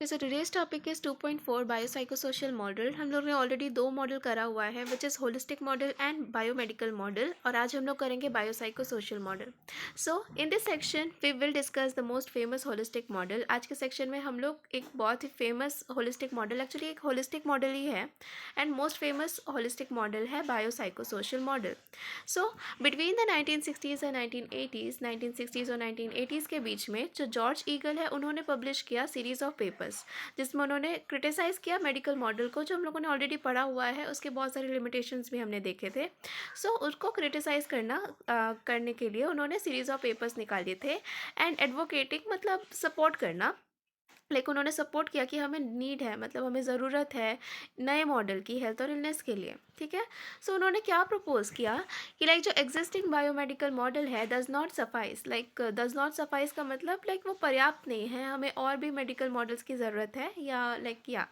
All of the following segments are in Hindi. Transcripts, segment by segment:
So today's topic is 2.4 biopsychosocial model. हम लोग ने ऑलरेडी दो मॉडल करा हुआ है which is holistic model and biomedical model, और आज हम लोग करेंगे biopsychosocial model. So in this section we will discuss the most famous holistic model. आज के सेक्शन में हम लोग एक बहुत ही फेमस होलिस्टिक मॉडल, एक्चुअली एक होलिस्टिक मॉडल ही है and most famous holistic model है biopsychosocial model. So between the 1960s और 1980s, 1960s और 1980s के बीच में जो जॉर्ज ईगल है उन्होंने पब्लिश किया सीरीज ऑफ पेपर्स जिसमें उन्होंने क्रिटिसाइज़ किया मेडिकल मॉडल को, जो हम लोगों ने ऑलरेडी पढ़ा हुआ है, उसके बहुत सारे लिमिटेशंस भी हमने देखे थे। सो उसको क्रिटिसाइज़ करने के लिए उन्होंने सीरीज ऑफ पेपर्स निकाले थे एंड एडवोकेटिंग मतलब सपोर्ट करना, लाइक उन्होंने सपोर्ट किया कि हमें नीड है, मतलब हमें ज़रूरत है नए मॉडल की हेल्थ और इलनेस के लिए। ठीक है, सो उन्होंने क्या प्रपोज किया कि लाइक जो एग्जिस्टिंग बायोमेडिकल मॉडल है does not suffice, like does not suffice का मतलब लाइक वो पर्याप्त नहीं है, हमें और भी मेडिकल मॉडल्स की ज़रूरत है, या लाइक या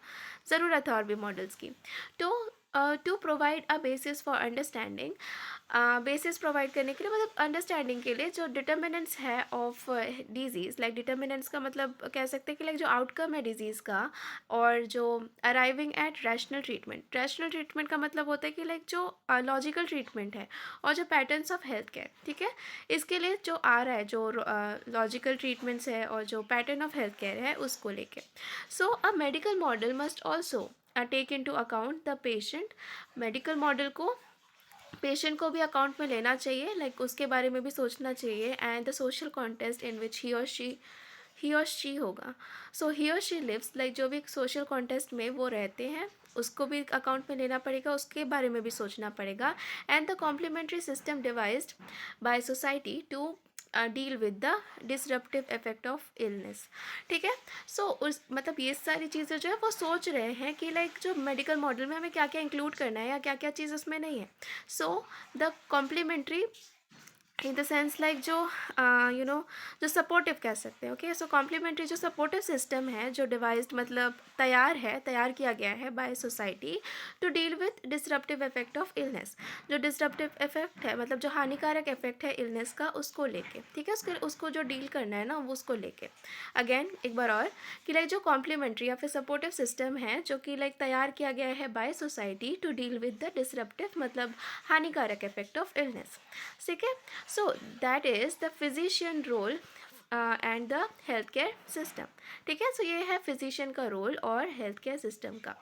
ज़रूरत है और भी मॉडल्स की। तो to provide a basis for understanding, basis provide करने के लिए मतलब अंडरस्टैंडिंग के लिए जो डिटर्मिनेंट्स है ऑफ डिजीज़, लाइक डिटर्मिनेंट्स का मतलब कह सकते हैं कि लाइक जो आउटकम है डिजीज़ का, और जो अराइविंग एट रैशनल ट्रीटमेंट का मतलब होता है कि लाइक जो लॉजिकल ट्रीटमेंट है और जो पैटर्न्स ऑफ हेल्थ केयर, ठीक है, इसके लिए जो आ रहा है जो लॉजिकल ट्रीटमेंट्स है और जो पैटर्न ऑफ हेल्थ केयर है उसको लेके। So a medical model must also take into account the patient. Medical model को पेशेंट को भी अकाउंट में लेना चाहिए, लाइक उसके बारे में भी सोचना चाहिए, एंड द सोशल कॉन्टेस्ट इन विच ही और शी होगा। सो ही और शी लिव्स, लाइक जो भी सोशल कॉन्टेस्ट में वो रहते हैं उसको भी अकाउंट में लेना पड़ेगा, उसके बारे में भी सोचना पड़ेगा। And the complementary system devised by society to deal with the disruptive effect of illness. ठीक है, सो उस मतलब ये सारी चीज़ें जो है वो सोच रहे हैं कि लाइक जो मेडिकल मॉडल में हमें क्या क्या इंक्लूड करना है या क्या क्या चीज़ उसमें नहीं है। So the complementary in the sense like जो जो सपोर्टिव कह सकते हैं। ओके, सो कॉम्प्लीमेंट्री जो सपोर्टिव सिस्टम है जो डिवाइस्ड मतलब तैयार किया गया है by society to deal with disruptive effect of illness. जो डिसरप्टिव इफेक्ट है मतलब जो हानिकारक इफेक्ट है इलनेस का उसको लेके, ठीक है, उसको जो डील करना है ना वो उसको लेके। अगेन एक बार और कि लाइक जो कॉम्प्लीमेंट्री या फिर सपोर्टिव सिस्टम है जो कि लाइक तैयार किया गया है by society to deal with the disruptive मतलब हानिकारक इफेक्ट ऑफ इलनेस। ठीक है, so that is the physician role and the health care system. ठीक है, सो ये है फिजिशियन का रोल और हेल्थ केयर सिस्टम का।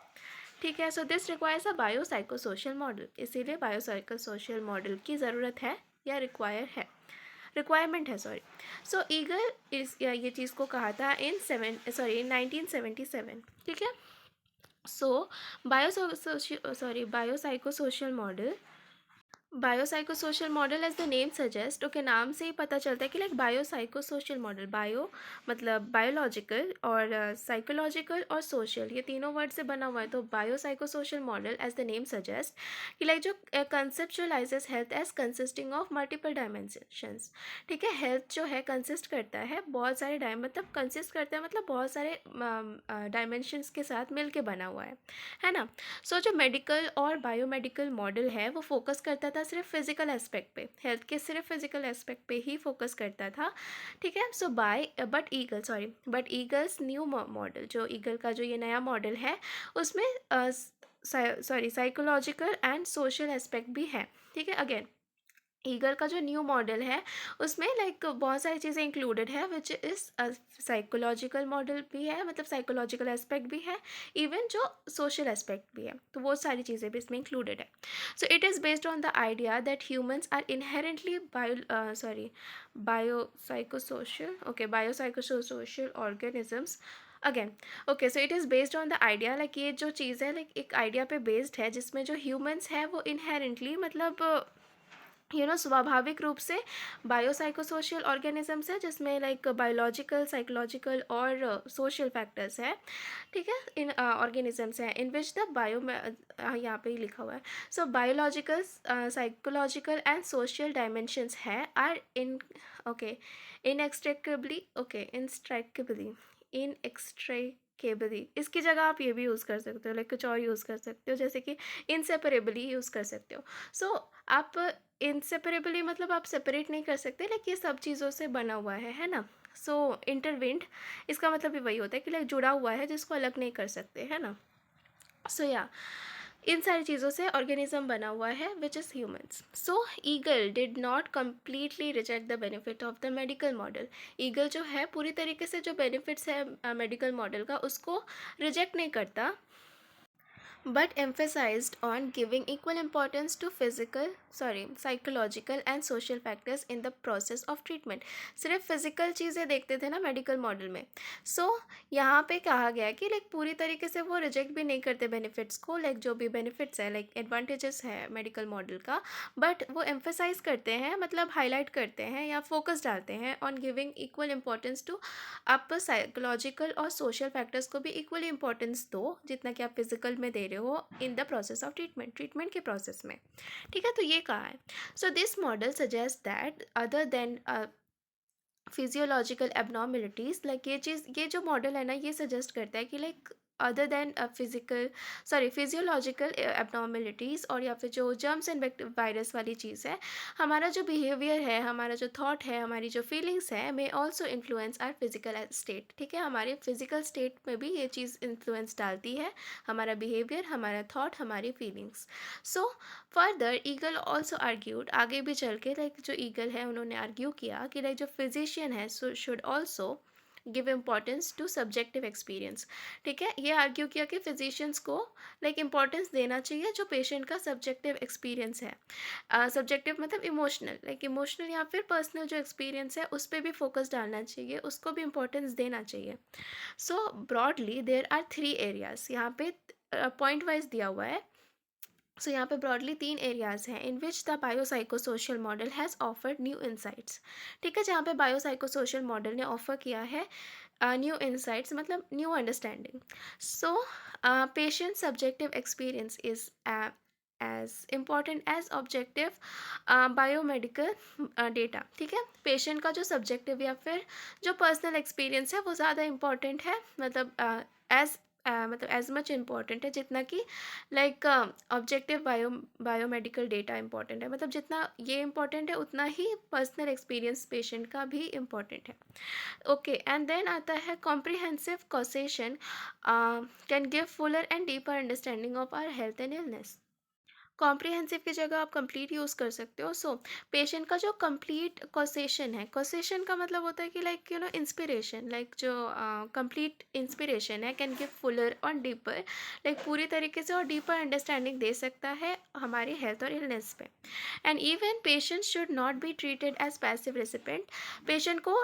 ठीक है, so this requires a biopsychosocial model, इसीलिए बायोसाइकोसोशल मॉडल की ज़रूरत है या रिक्वायरमेंट है, सॉरी। सो ईगल इस ये चीज़ को कहा था इन 1977। ठीक है, so biopsychosocial model, biopsychosocial model as the name suggest, okay, नाम से ही पता चलता है कि लाइक बायोसाइकोसोशल मॉडल, बायो मतलब बायोलॉजिकल और साइकोलॉजिकल और सोशल, ये तीनों वर्ड से बना हुआ है। तो biopsychosocial model as the name suggest कि लाइक जो conceptualizes health as consisting of multiple dimensions. ठीक है, हेल्थ जो है कंसिस्ट करता है बहुत सारे मतलब कंसिस्ट करता है मतलब बहुत सारे डायमेंशंस के साथ मिल के बना हुआ है ना। सो जो मेडिकल और बायोमेडिकल मॉडल है वो फोकस करता था सिर्फ फिजिकल एस्पेक्ट पे, हेल्थ के सिर्फ फिजिकल एस्पेक्ट पे ही फोकस करता था। ठीक है, so but eagles new model, जो ईगल का जो ये नया मॉडल है उसमें साइकोलॉजिकल एंड सोशल एस्पेक्ट भी है। ठीक है, अगेन ईगल का जो न्यू मॉडल है उसमें लाइक बहुत सारी चीज़ें इंक्लूडेड है विच इज़ साइकोलॉजिकल मॉडल भी है, मतलब साइकोलॉजिकल एस्पेक्ट भी है, इवन जो सोशल एस्पेक्ट भी है, तो वो सारी चीज़ें भी इसमें इंक्लूडेड है। So it is based on the idea that humans are inherently biopsychosocial organisms. Again okay, so it is based on the idea, like ये जो चीज़ है लाइक एक आइडिया पे बेस्ड है जिसमें जो ह्यूमंस है वो इनहेरेंटली मतलब स्वाभाविक रूप से बायोसाइकोसोशल ऑर्गेनिजम्स है, जिसमें लाइक बायोलॉजिकल, साइकोलॉजिकल और सोशल फैक्टर्स है। ठीक है, इन ऑर्गेनिजम्स हैं इन विच द यहाँ पे ही लिखा हुआ है। So biological, psychological and social dimensions है आर इन ओके इनएक्सट्रैक्टेबली, इसकी जगह आप ये भी यूज़ कर सकते हो, लाइक कुछ और यूज़ कर सकते हो, जैसे कि इनसेपरेबली यूज़ कर सकते हो। सो आप इनसेपरेबली मतलब आप सेपरेट नहीं कर सकते, लाइक ये सब चीज़ों से बना हुआ है ना। सो इंटरविंड, इसका मतलब भी वही होता है कि लाइक जुड़ा हुआ है जिसको अलग नहीं कर सकते, है ना। सो या इन सारी चीज़ों से ऑर्गेनिज्म बना हुआ है which is humans. So eagle did not completely reject the benefit of the medical model. Eagle जो है पूरी तरीके से जो बेनिफिट्स है मेडिकल मॉडल का उसको रिजेक्ट नहीं करता, but emphasized on giving equal importance to psychological and social factors in the process of treatment। सिर्फ फिजिकल चीज़ें देखते थे ना मेडिकल मॉडल में। सो यहाँ पे कहा गया है कि लाइक पूरी तरीके से वो रिजेक्ट भी नहीं करते बेनिफिट्स को, लाइक जो भी बेनिफिट्स है लाइक एडवांटेजेस है मेडिकल मॉडल का, बट वो एम्फेसाइज करते हैं, मतलब हाईलाइट करते हैं या फोकस डालते हैं on giving equal importance to, आप साइकोलॉजिकल और सोशल फैक्टर्स को भी इक्वली इंपॉर्टेंस दो जितना कि आप फिजिकल में दे रहे हो in the process of treatment के प्रोसेस में। ठीक है, तो ये कहा है। So this model suggest that other than physiological abnormalities, like ये जो मॉडल है ना ये सजेस्ट करता है कि like other than physiological abnormalities और या फिर जो जर्म्स एंड वायरस वाली चीज़ है, हमारा जो बिहेवियर है, हमारा जो थॉट है, हमारी जो फीलिंग्स है, may also influence our physical state. ठीक है, हमारे फिजिकल स्टेट में भी ये चीज़ इन्फ्लुएंस डालती है, हमारा बिहेवियर, हमारा थॉट, हमारी feelings. So further eagle also argued, आगे भी चल के लाइक जो ईगल है उन्होंने आर्ग्यू किया कि लाइक जो फिजिशियन है so should also give importance to subjective experience. ठीक है, ये आर्ग्यू किया कि फिजिशियंस को लाइक इम्पॉर्टेंस देना चाहिए जो पेशेंट का सब्जेक्टिव एक्सपीरियंस है। सब्जेक्टिव मतलब इमोशनल, लाइक इमोशनल या फिर पर्सनल जो एक्सपीरियंस है उस पर भी फोकस डालना चाहिए, उसको भी इम्पोर्टेंस देना चाहिए। सो ब्रॉडली देर आर 3 एरियाज, यहाँ पे पॉइंट वाइज दिया हुआ है। सो यहाँ पे ब्रॉडली 3 एरियाज़ हैं in which the biopsychosocial model has offered new insights. ठीक है, जहाँ पे बायोसाइकोसोशल मॉडल ने ऑफर किया है न्यू इंसाइट्स मतलब new understanding. So patient subjective experience is as important as objective biomedical data. ठीक है, पेशेंट का जो सब्जेक्टिव या फिर जो पर्सनल एक्सपीरियंस है वो ज़्यादा इम्पॉर्टेंट है, मतलब एज मतलब एज मच इम्पॉर्टेंट है जितना कि like objective biomedical data important है, मतलब जितना ये इंपॉर्टेंट है उतना ही पर्सनल एक्सपीरियंस पेशेंट का भी इम्पॉर्टेंट है। ओके, एंड देन आता है comprehensive causation can give fuller and deeper understanding of our health and illness. Comprehensive की जगह आप कंप्लीट यूज़ कर सकते हो। सो पेशेंट का जो कंप्लीट कॉसेशन है, कॉसेशन का मतलब होता है कि like you know inspiration, like जो कंप्लीट इंस्पिरेशन है कैन गिव फुलर और डीपर, लाइक पूरी तरीके से और डीपर अंडरस्टैंडिंग दे सकता है हमारी हेल्थ और इलनेस पे। And even patient should not be treated as passive recipient, patient को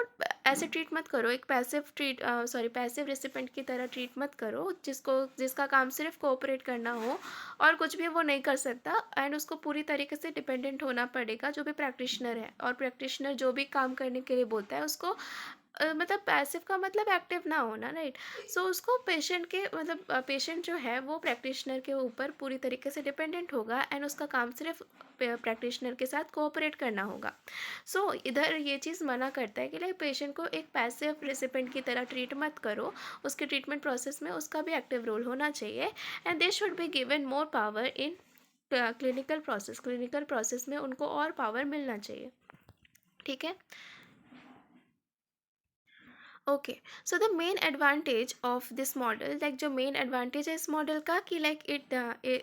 ऐसे ट्रीट मत करो, एक पैसिव रेसिपेंट की तरह ट्रीट मत करो जिसका काम सिर्फ कोऑपरेट करना हो और कुछ भी वो नहीं कर सकता, एंड उसको पूरी तरीके से डिपेंडेंट होना पड़ेगा जो भी प्रैक्टिशनर है, और प्रैक्टिशनर जो भी काम करने के लिए बोलता है उसको मतलब पैसिव का मतलब एक्टिव ना होना, राइट। सो उसको पेशेंट के मतलब पेशेंट जो है वो प्रैक्टिशनर के ऊपर पूरी तरीके से डिपेंडेंट होगा एंड उसका काम सिर्फ प्रैक्टिशनर के साथ कोऑपरेट करना होगा। सो इधर ये चीज़ मना करता है कि लाइक पेशेंट को एक पैसिव रेसिपेंट की तरह ट्रीट मत करो, उसके ट्रीटमेंट प्रोसेस में उसका भी एक्टिव रोल होना चाहिए, and they should be given more power in clinical process में उनको और पावर मिलना चाहिए। ठीक है, okay. So the main advantage of this model, like जो मेन एडवांटेज है इस मॉडल का कि like it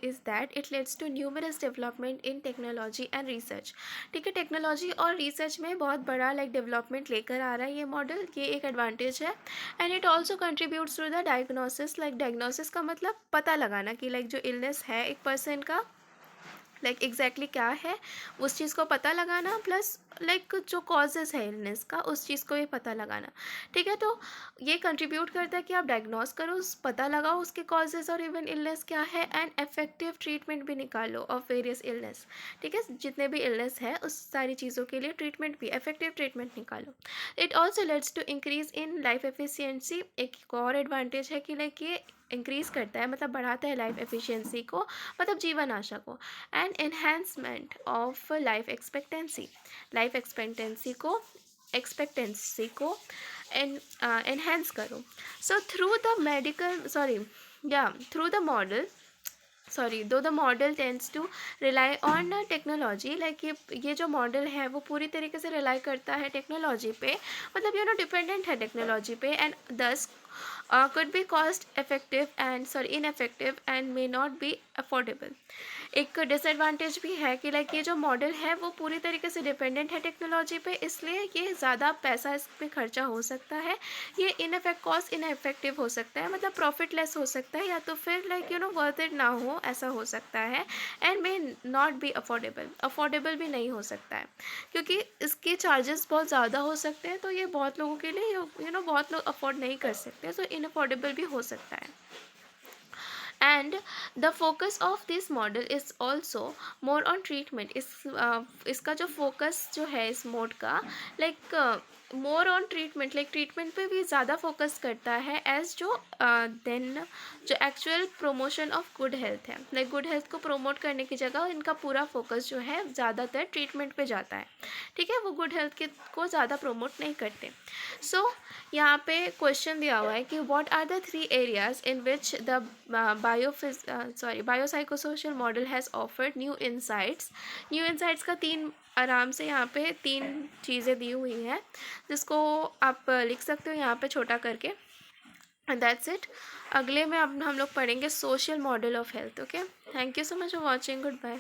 is that it leads to numerous development in technology and research. ठीक है, टेक्नोलॉजी और रिसर्च में बहुत बड़ा लाइक डेवलपमेंट लेकर आ रहा है ये मॉडल, ये एक एडवांटेज है। And it also contributes to the diagnosis, like diagnosis का मतलब पता लगाना कि लाइक जो इलनेस है एक पर्सन का लाइक एग्जैक्टली क्या है उस चीज़ को पता लगाना, प्लस लाइक जो कॉजेज़ है इलनेस का उस चीज़ को भी पता लगाना। ठीक है, तो ये कंट्रीब्यूट करता है कि आप डायग्नोस करो, पता लगाओ उसके कॉजेज़ और इवन इलनेस क्या है, एंड इफेक्टिव ट्रीटमेंट भी निकालो ऑफ वेरियस इलनेस। ठीक है, जितने भी इलनेस है उस सारी चीज़ों के लिए ट्रीटमेंट भी इफेक्टिव ट्रीटमेंट निकालो। It also leads to increase in life efficiency, एक और एडवांटेज है कि लाइक ये इंक्रीज़ करता है मतलब बढ़ाता है लाइफ एफिशिएंसी को, मतलब जीवन आशा को, and enhancement of life expectancy को एनहेंस करो। So through the model sorry though the model tends to rely on technology, like ये जो मॉडल है वो पूरी तरीके से रिलाई करता है टेक्नोलॉजी पे, मतलब डिपेंडेंट है टेक्नोलॉजी पे, एंड दस could be cost effective and ineffective and may not be affordable. एक डिसएडवांटेज भी है कि लाइक ये जो मॉडल है वो पूरी तरीके से डिपेंडेंट है टेक्नोलॉजी पे, इसलिए ये ज़्यादा पैसा इस पर खर्चा हो सकता है, ये कॉस्ट इनफेक्टिव हो सकता है, मतलब प्रॉफिट लेस हो सकता है, या तो फिर लाइक वर्थ इट ना हो, ऐसा हो सकता है, and may not be affordable भी नहीं हो सकता है, क्योंकि इसके चार्जेस बहुत ज़्यादा हो सकते हैं, तो ये बहुत लोगों के लिए बहुत लोग अफोर्ड नहीं कर सकते, तो इनअफोर्डेबल भी हो सकता है. And the focus of this model is also more on treatment. इसका जो फोकस जो है इस मोड का, like more on treatment, like treatment पे भी ज़्यादा फोकस करता है एज जो देन जो actual promotion of good health है, लाइक गुड हेल्थ को प्रमोट करने की जगह इनका पूरा फोकस जो है ज़्यादातर ट्रीटमेंट पे जाता है. ठीक है, वो गुड हेल्थ को ज़्यादा प्रमोट नहीं करते. सो यहाँ पे क्वेश्चन दिया हुआ है कि what are the 3 areas in which the biopsychosocial model has offered new insights का 3 आराम से यहाँ पे 3 चीज़ें दी हुई हैं, जिसको आप लिख सकते हो यहाँ पे छोटा करके. And that's it. अगले में अब हम लोग पढ़ेंगे social model of health. Okay, thank you so much for watching. Good bye.